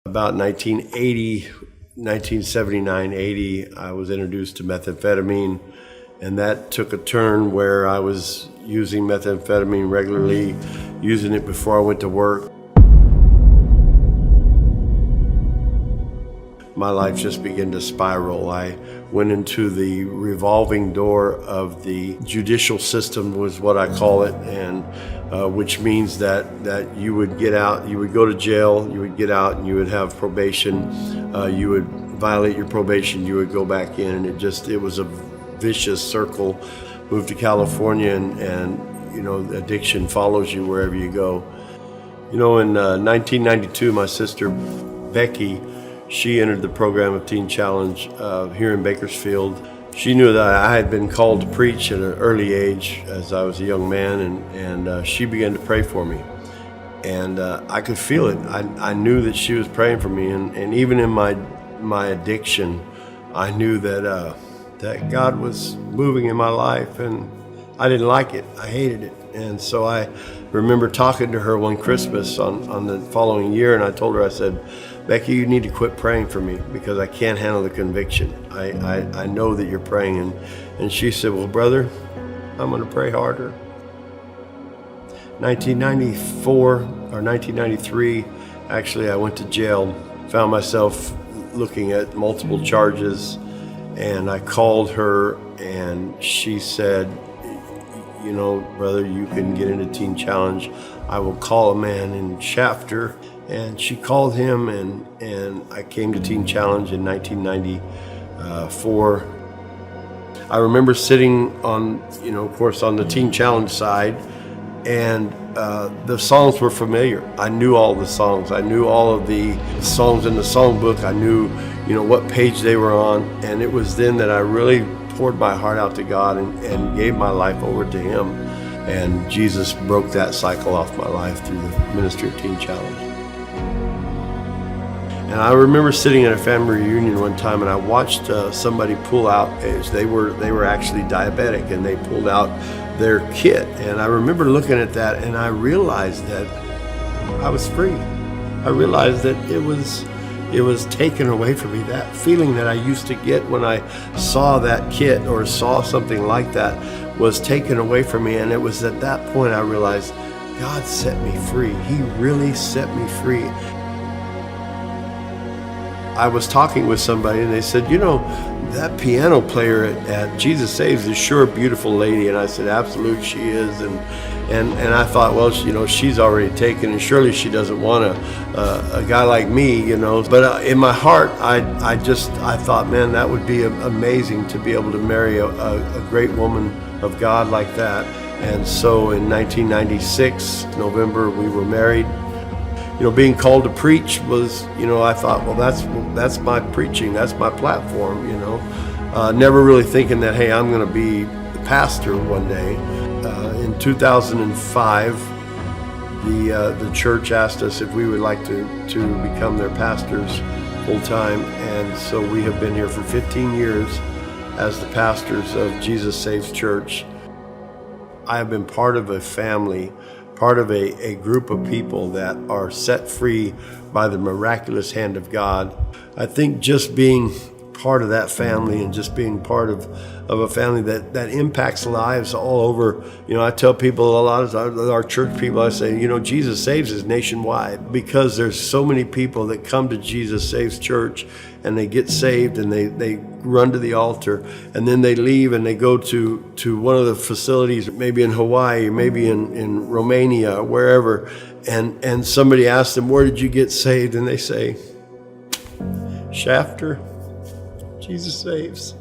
About 1979, 80, I was introduced to methamphetamine, and that took a turn where I was using methamphetamine regularly, using it before I went to work. My life just began to spiral. I went into the revolving door of the judicial system, was what I call it, and which means that you would get out, you would go to jail, you would get out, and you would have probation. You would violate your probation, you would go back in, and it was a vicious circle. Moved to California, and addiction follows you wherever you go. In 1992, my sister Becky, she entered the program of Teen Challenge here in Bakersfield. She knew that I had been called to preach at an early age as I was a young man, and she began to pray for me. And I could feel it. I knew that she was praying for me, and even in my addiction, I knew that God was moving in my life, and I didn't like it. I hated it. And so I remember talking to her one Christmas on the following year, and I told her, I said, Becky, you need to quit praying for me because I can't handle the conviction. I know that you're praying. And she said, well, brother, I'm going to pray harder. 1994 or 1993, actually, I went to jail, found myself looking at multiple charges, and I called her, and she said, brother, you can get into Teen Challenge. I will call a man in Shafter. And she called him, and I came to Teen Challenge in 1994. I remember sitting on, of course, on the Teen Challenge side, and the songs were familiar. I knew all the songs. I knew all of the songs in the songbook. I knew, what page they were on. And it was then that I really poured my heart out to God and gave my life over to Him. And Jesus broke that cycle off my life through the ministry of Teen Challenge. And I remember sitting at a family reunion one time, and I watched somebody pull out, they were actually diabetic, and they pulled out their kit. And I remember looking at that, and I realized that I was free. I realized that it was taken away from me. That feeling that I used to get when I saw that kit or saw something like that was taken away from me. And it was at that point I realized God set me free. He really set me free. I was talking with somebody, and they said, that piano player at Jesus Saves is sure a beautiful lady. And I said, absolutely, she is. And I thought, well, she's already taken, and surely she doesn't want a guy like me, But in my heart, I thought, man, that would be amazing to be able to marry a great woman of God like that. And so in 1996, November, we were married. Being called to preach was, I thought, well, that's my preaching, that's my platform, Never really thinking that, hey, I'm going to be the pastor one day. In 2005, the church asked us if we would like to become their pastors full time, and so we have been here for 15 years as the pastors of Jesus Saves Church. I have been part of a family, part of a group of people that are set free by the miraculous hand of God. I think just being part of that family and just being part of a family that impacts lives all over. I tell people, a lot of our church people, I say, Jesus Saves is nationwide, because there's so many people that come to Jesus Saves Church, and they get saved, and they run to the altar, and then they leave and they go to one of the facilities, maybe in Hawaii, maybe in Romania, or wherever, and somebody asks them, where did you get saved? And they say, Shafter, Jesus Saves.